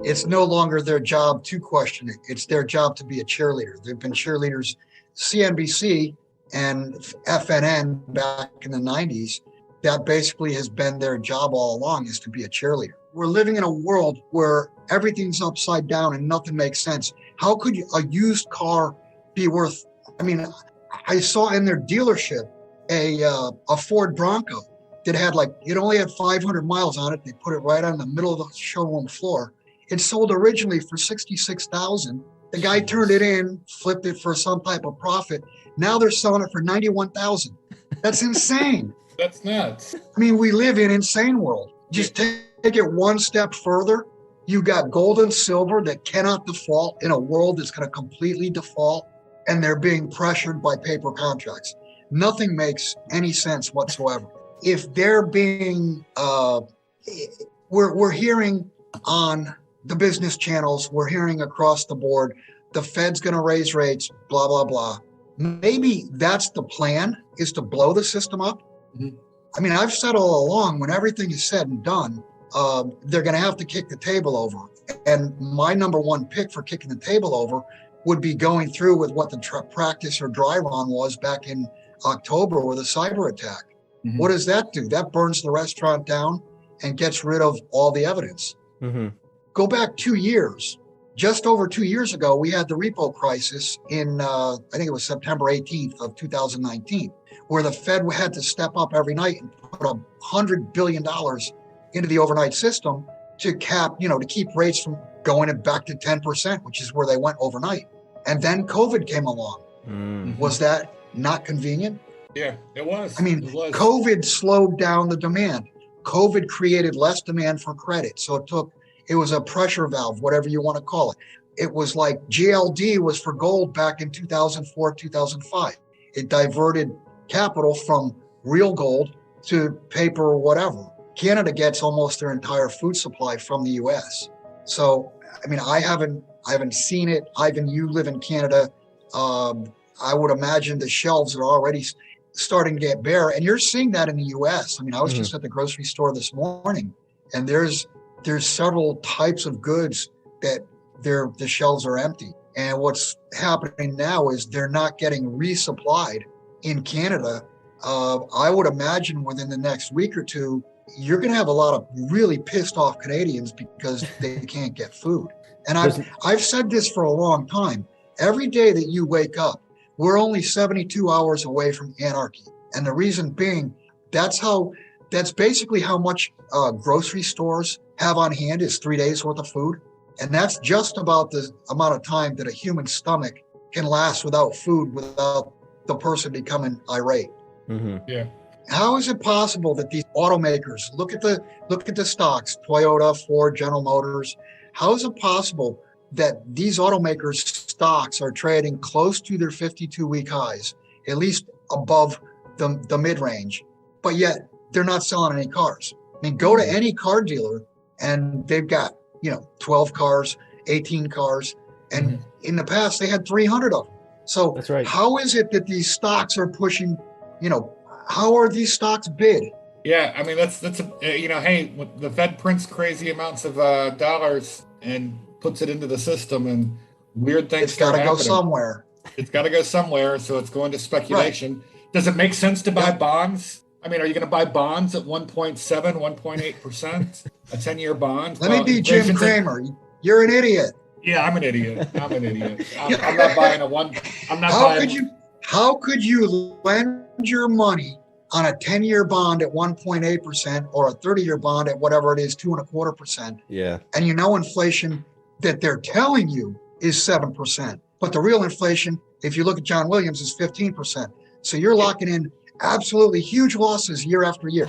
It's no longer their job to question it. It's their job to be a cheerleader. They've been cheerleaders, CNBC and FNN back in the 90s. That basically has been their job all along, is to be a cheerleader. We're living in a world where everything's upside down and nothing makes sense. How could a used car be worth? I mean, I saw in their dealership a Ford Bronco that had it only had 500 miles on it. They put it right on the middle of the showroom floor. It sold originally for $66,000. The guy turned it in, flipped it for some type of profit. Now they're selling it for $91,000. That's insane. That's nuts. I mean, we live in an insane world. Just take it one step further. You got gold and silver that cannot default in a world that's going to completely default, and they're being pressured by paper contracts. Nothing makes any sense whatsoever. If they're being, we're hearing on the business channels, we're hearing across the board, the Fed's going to raise rates, blah, blah, blah. Maybe that's the plan, is to blow the system up. Mm-hmm. I mean, I've said all along, when everything is said and done, they're going to have to kick the table over. And my number one pick for kicking the table over would be going through with what the practice or drive on was back in October with a cyber attack. Mm-hmm. What does that do? That burns the restaurant down and gets rid of all the evidence. Mm-hmm. Go back 2 years. Just over 2 years ago, we had the repo crisis in, I think it was September 18th of 2019, where the Fed had to step up every night and put $100 billion into the overnight system to cap, to keep rates from going back to 10%, which is where they went overnight. And then COVID came along. Mm-hmm. Was that not convenient? Yeah, it was. I mean, COVID slowed down the demand. COVID created less demand for credit. So it was a pressure valve, whatever you want to call it. It was like GLD was for gold back in 2004, 2005. It diverted capital from real gold to paper or whatever. Canada gets almost their entire food supply from the US. So, I mean, I haven't seen it. Ivan, you live in Canada. I would imagine the shelves are already starting to get bare, and you're seeing that in the US. I mean, I was just at the grocery store this morning, and there's several types of goods that the shelves are empty. And what's happening now is they're not getting resupplied in Canada. I would imagine within the next week or two, you're going to have a lot of really pissed off Canadians because they can't get food. And I've said this for a long time. Every day that you wake up, we're only 72 hours away from anarchy. And the reason being, that's basically how much grocery stores have on hand is 3 days worth of food. And that's just about the amount of time that a human stomach can last without food, without the person becoming irate. Mm-hmm. Yeah. How is it possible that these automakers, look at the stocks, Toyota, Ford, General Motors, how is it possible that these automakers stocks are trading close to their 52-week highs, at least above the mid-range, but yet they're not selling any cars? I mean, go to any car dealer and they've got, 12 cars, 18 cars, and in the past they had 300 of them. So that's right. How is it that these stocks are pushing, how are these stocks bid? Yeah, I mean, that's hey, the Fed prints crazy amounts of dollars and puts it into the system, and weird things start happening. It's got to go somewhere. It's got to go somewhere, so it's going to speculation. Right. Does it make sense to buy bonds? I mean, are you going to buy bonds at 1.7, 1.8%? A 10-year bond? Let me be Jim Cramer. You're an idiot. Yeah, I'm an idiot. I'm not buying How could you lend your money on a 10-year bond at 1.8% or a 30-year bond at whatever it is, 2.25%? Yeah. And inflation that they're telling you is 7%. But the real inflation, if you look at John Williams, is 15%. So you're locking in absolutely huge losses year after year.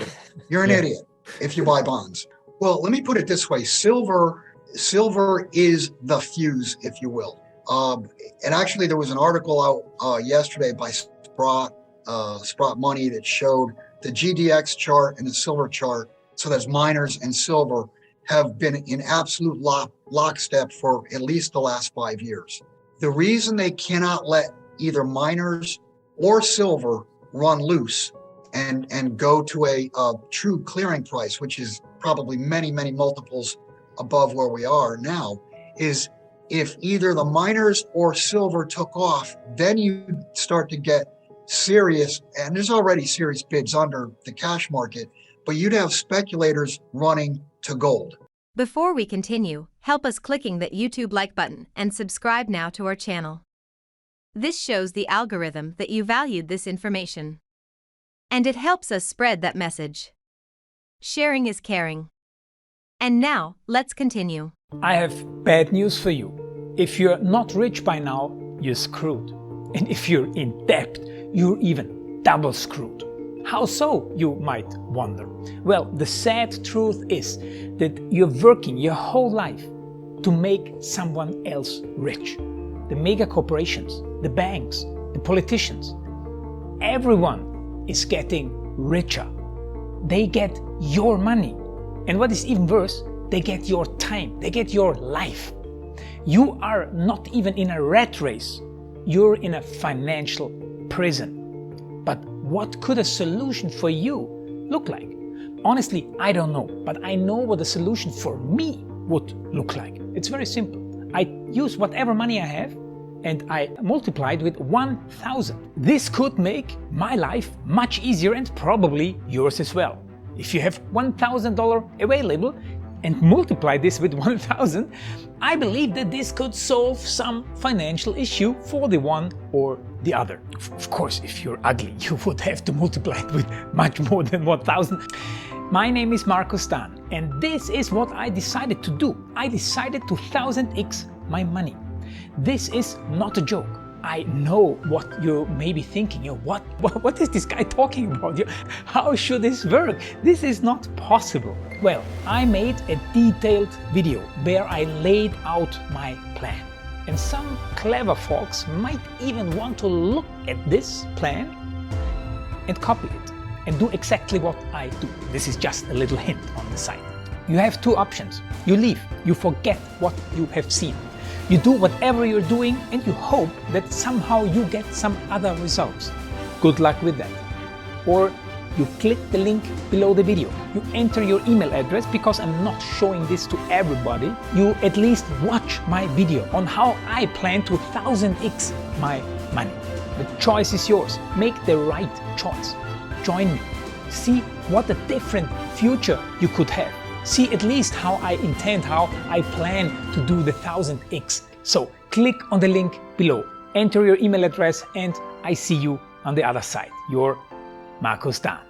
You're an idiot if you buy bonds. Well, let me put it this way. Silver is the fuse, if you will. And actually, there was an article out yesterday by Sprott Money that showed the GDX chart and the silver chart. So that's miners and silver have been in absolute lockstep for at least the last 5 years. The reason they cannot let either miners or silver run loose and go to a true clearing price, which is probably many, many multiples above where we are now, is if either the miners or silver took off, then you start to get serious, and there's already serious bids under the cash market, but you'd have speculators running to gold. Before we continue, help us clicking that YouTube like button and subscribe now to our channel. This shows the algorithm that you valued this information. And it helps us spread that message. Sharing is caring. And now, let's continue. I have bad news for you. If you're not rich by now, you're screwed. And if you're in debt, you're even double screwed. How so, you might wonder? Well, the sad truth is that you're working your whole life to make someone else rich. The mega corporations, the banks, the politicians, everyone is getting richer. They get your money. And what is even worse, they get your time, they get your life. You are not even in a rat race, you're in a financial prison. But what could a solution for you look like? Honestly, I don't know, but I know what a solution for me would look like. It's very simple. I use whatever money I have and I multiply it with 1,000. This could make my life much easier and probably yours as well. If you have $1,000 available and multiply this with 1,000, I believe that this could solve some financial issue for the one or the other. Of course, if you're ugly, you would have to multiply it with much more than 1,000. My name is Markus Dahn, and this is what I decided to do. I decided to 1000x my money. This is not a joke. I know what you may be thinking. What is this guy talking about? How should this work? This is not possible. Well, I made a detailed video where I laid out my plan. And some clever folks might even want to look at this plan and copy it and do exactly what I do. This is just a little hint on the side. You have two options. You leave, you forget what you have seen. You do whatever you're doing and you hope that somehow you get some other results. Good luck with that. Or you click the link below the video. You enter your email address because I'm not showing this to everybody. You at least watch my video on how I plan to 1000x my money. The choice is yours. Make the right choice. Join me. See what a different future you could have. See at least how I intend, how I plan to do the 1000x. So click on the link below, enter your email address, and I see you on the other side. Your Markus Dahn.